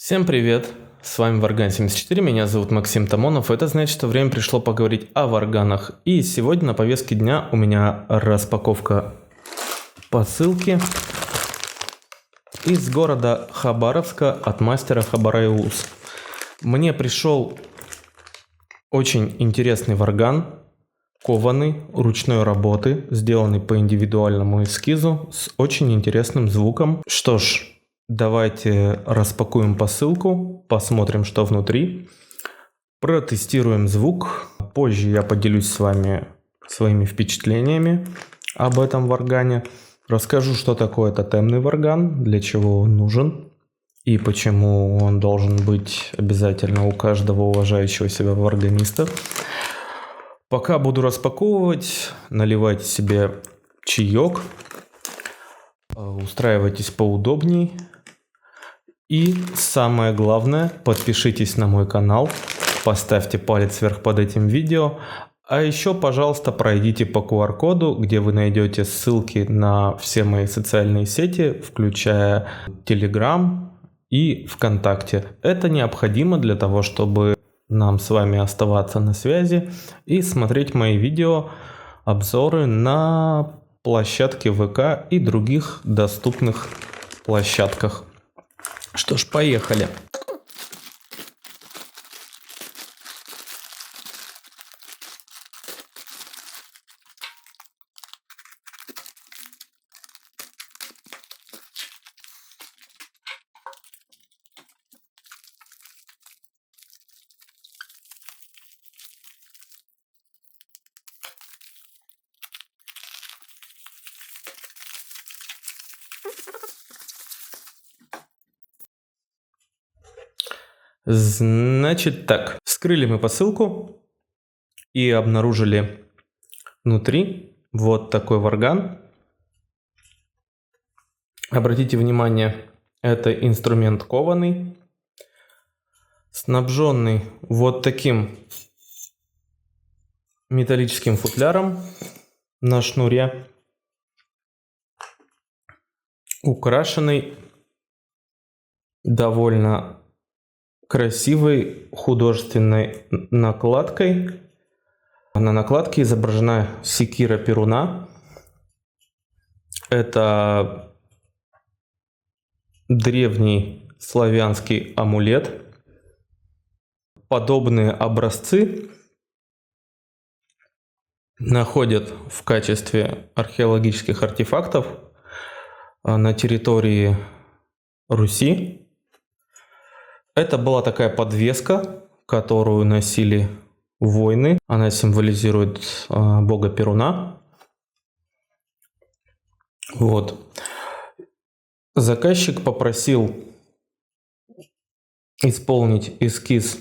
Всем привет! С вами Варган74, меня зовут Максим Тамонов. Это значит, что время пришло поговорить о варганах. И сегодня на повестке дня у меня распаковка посылки из города Хабаровска от мастера Хабарайус. Мне пришел очень интересный варган, кованый, ручной работы, сделанный по индивидуальному эскизу с очень интересным звуком. Что ж, давайте распакуем посылку, посмотрим, что внутри, протестируем звук. Позже я поделюсь с вами своими впечатлениями об этом варгане. Расскажу, что такое тотемный варган, для чего он нужен и почему он должен быть обязательно у каждого уважающего себя варганиста. Пока буду распаковывать, наливайте себе чаек, устраивайтесь поудобней. И самое главное, подпишитесь на мой канал, поставьте палец вверх под этим видео. А еще, пожалуйста, пройдите по QR-коду, где вы найдете ссылки на все мои социальные сети, включая Telegram и ВКонтакте. Это необходимо для того, чтобы нам с вами оставаться на связи и смотреть мои видео, обзоры на площадке ВК и других доступных площадках. Что ж, поехали. Значит так, вскрыли мы посылку и обнаружили внутри вот такой варган. Обратите внимание, это инструмент кованый, снабженный вот таким металлическим футляром на шнуре, украшенный довольно красивой художественной накладкой. На накладке изображена секира Перуна. Это древний славянский амулет. Подобные образцы находят в качестве археологических артефактов на территории Руси. Это была такая подвеска, которую носили воины. Она символизирует бога Перуна. Вот. Заказчик попросил исполнить эскиз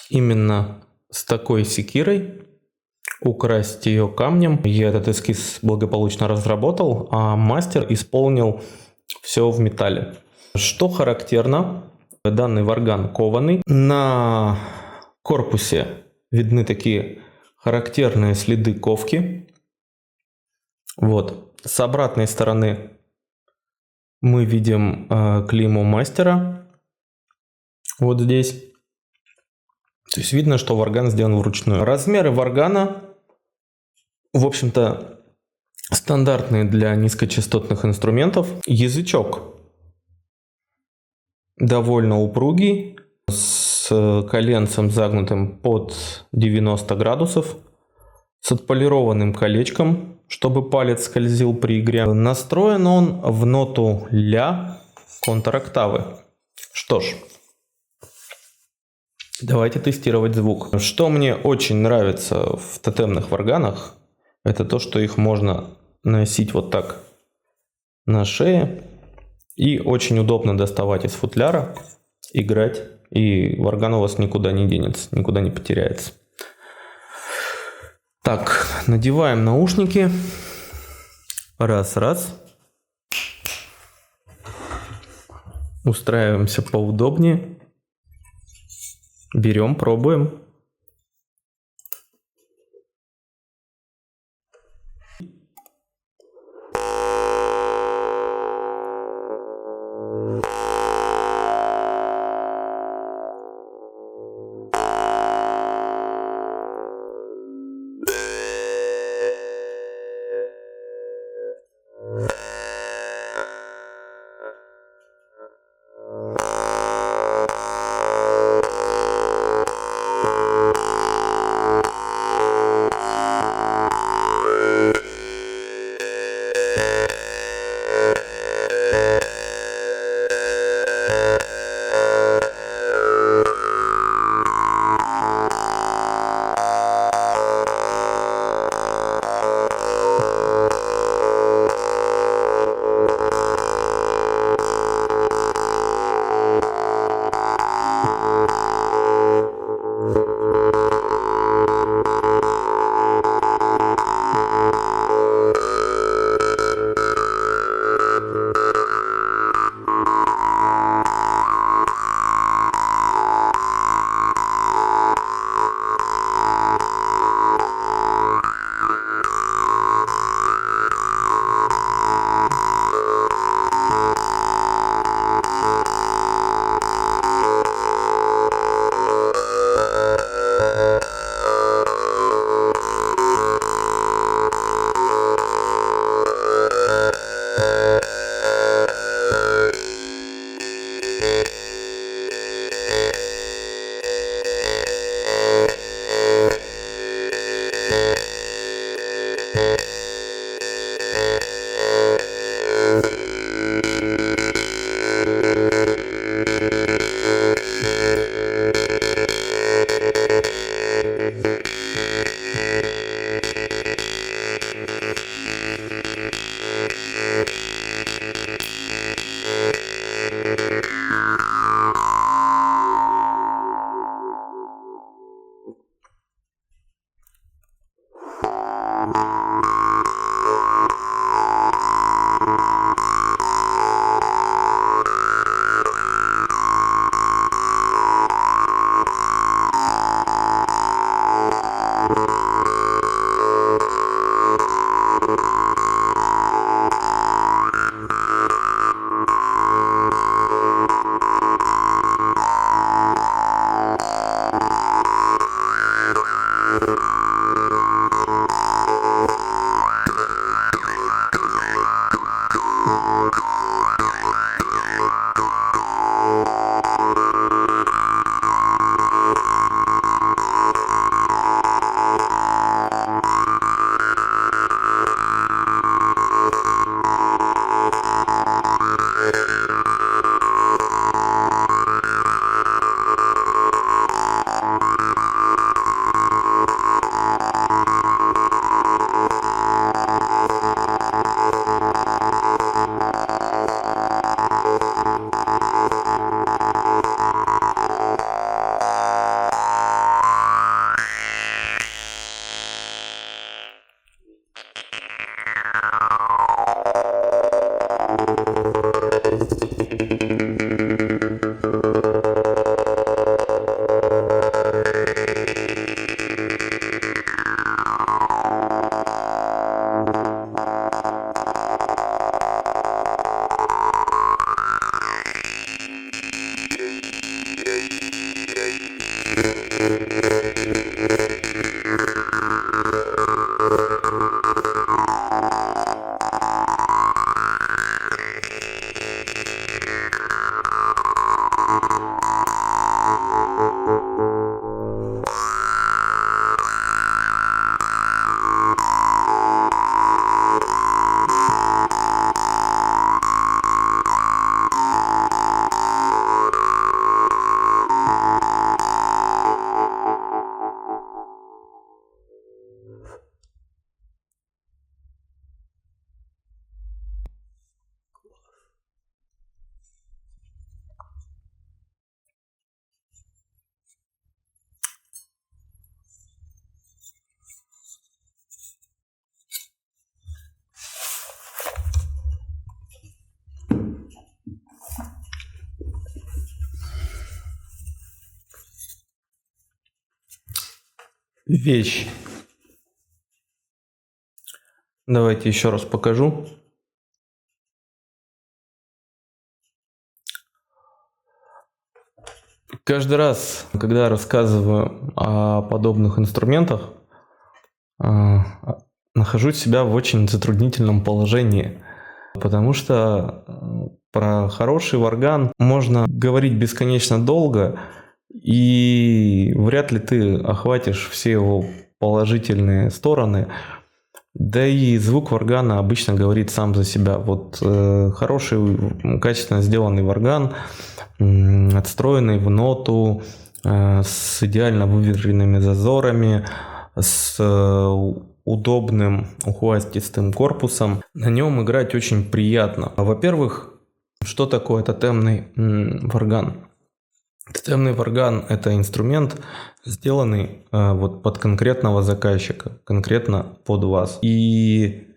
именно с такой секирой, украсить ее камнем. Я этот эскиз благополучно разработал, а мастер исполнил все в металле. Что характерно, данный варган кованый. На корпусе видны такие характерные следы ковки. Вот. С обратной стороны мы видим клеймо мастера. Вот здесь. То есть видно, что варган сделан вручную. Размеры варгана, в общем-то, стандартные для низкочастотных инструментов. Язычок довольно упругий, с коленцем загнутым под 90 градусов, с отполированным колечком, чтобы палец скользил при игре. Настроен он в ноту ля контроктавы. Что ж, давайте тестировать звук. Что мне очень нравится в тотемных варганах, это то, что их можно носить вот так на шее. И очень удобно доставать из футляра, играть, и варган у вас никуда не денется, никуда не потеряется. Так, надеваем наушники. Раз. Устраиваемся поудобнее. Берем, пробуем. Вещь. Давайте еще раз покажу. Каждый раз, когда я рассказываю о подобных инструментах, нахожу себя в очень затруднительном положении, потому что про хороший варган можно говорить бесконечно долго, и вряд ли ты охватишь все его положительные стороны. Да и звук варгана обычно говорит сам за себя. Вот хороший, качественно сделанный варган отстроенный в ноту, с идеально выверенными зазорами, с удобным ухватистым корпусом. На нем играть очень приятно. Во-первых, что такое тотемный варган? Тотемный варган – это инструмент, сделанный вот под конкретного заказчика, конкретно под вас. И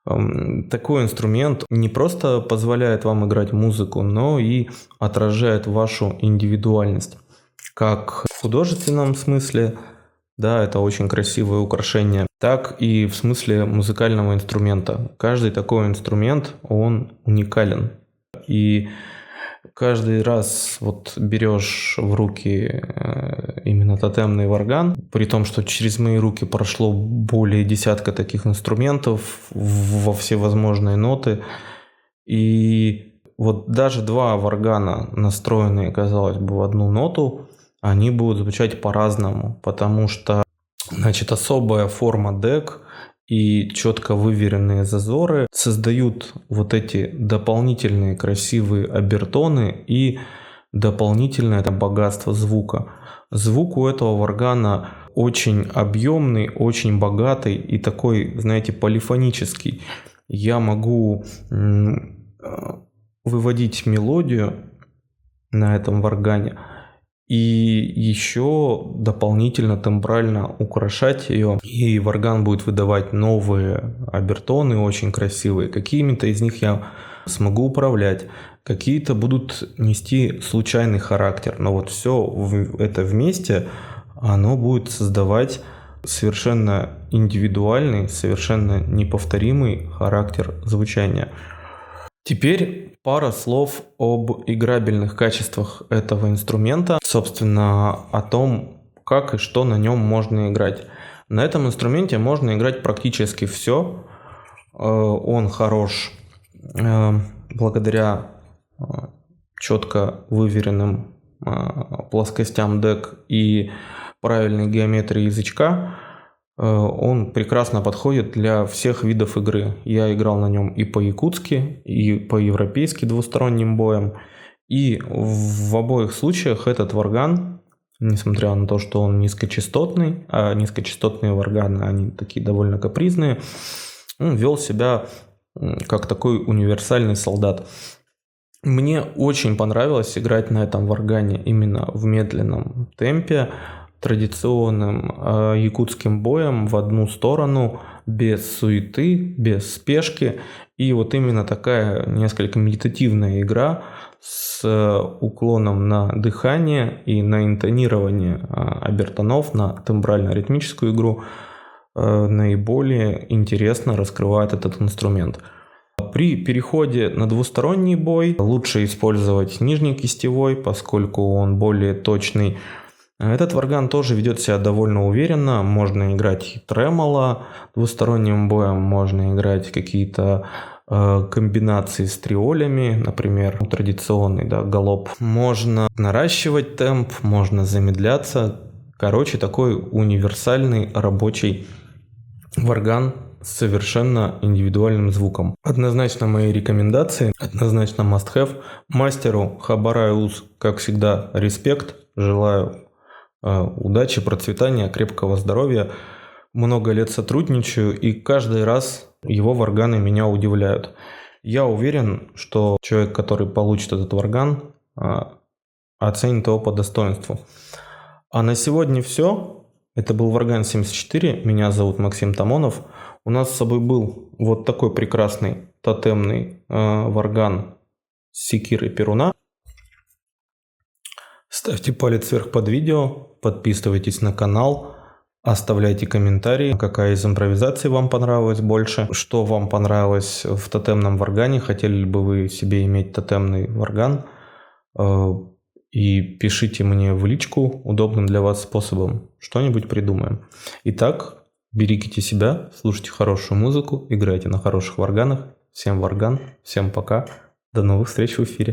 такой инструмент не просто позволяет вам играть музыку, но и отражает вашу индивидуальность. Как в художественном смысле, да, это очень красивое украшение, так и в смысле музыкального инструмента. Каждый такой инструмент, он уникален. И каждый раз вот берешь в руки именно тотемный варган, при том, что через мои руки прошло более десятка таких инструментов во всевозможные ноты. И вот даже два варгана, настроенные, казалось бы, в одну ноту, они будут звучать по-разному, потому что, значит, особая форма дек и четко выверенные зазоры создают вот эти дополнительные красивые обертоны и дополнительное богатство звука. Звук у этого варгана очень объемный, очень богатый и такой, знаете, полифонический. Я могу выводить мелодию на этом варгане и еще дополнительно тембрально украшать ее. И варган будет выдавать новые обертоны, очень красивые. Какими-то из них я смогу управлять, какие-то будут нести случайный характер. Но вот все это вместе, оно будет создавать совершенно индивидуальный, совершенно неповторимый характер звучания. Теперь пара слов об играбельных качествах этого инструмента, собственно, о том, как и что на нем можно играть. На этом инструменте можно играть практически все. Он хорош благодаря четко выверенным плоскостям дек и правильной геометрии язычка. Он прекрасно подходит для всех видов игры. Я играл на нем и по-якутски, и по-европейски двусторонним боям. И в обоих случаях этот варган, несмотря на то, что он низкочастотный, а низкочастотные варганы, они такие довольно капризные, он вел себя как такой универсальный солдат. Мне очень понравилось играть на этом варгане именно в медленном темпе, традиционным якутским боем в одну сторону, без суеты, без спешки. И вот именно такая несколько медитативная игра с уклоном на дыхание и на интонирование обертонов, на тембрально-ритмическую игру наиболее интересно раскрывает этот инструмент. При переходе на двусторонний бой лучше использовать нижний кистевой, поскольку он более точный. Этот варган тоже ведет себя довольно уверенно. Можно играть тремоло двусторонним боем, можно играть какие-то комбинации с триолями, например, традиционный галоп. Можно наращивать темп, можно замедляться. Короче, такой универсальный рабочий варган с совершенно индивидуальным звуком. Однозначно мои рекомендации, однозначно must have. Мастеру Хабарай Ус, как всегда, респект. Желаю удачи, процветания, крепкого здоровья. Много лет сотрудничаю, и каждый раз его варганы меня удивляют. Я уверен, что человек, который получит этот варган, оценит его по достоинству. А на сегодня все. Это был Варган 74. Меня зовут Максим Тамонов. У нас с собой был вот такой прекрасный тотемный варган с секирой Перуна. Ставьте палец вверх под видео, подписывайтесь на канал, оставляйте комментарии, какая из импровизаций вам понравилась больше, что вам понравилось в тотемном варгане, хотели ли бы вы себе иметь тотемный варган, и пишите мне в личку удобным для вас способом, что-нибудь придумаем. Итак, берегите себя, слушайте хорошую музыку, играйте на хороших варганах. Всем варган, всем пока, до новых встреч в эфире.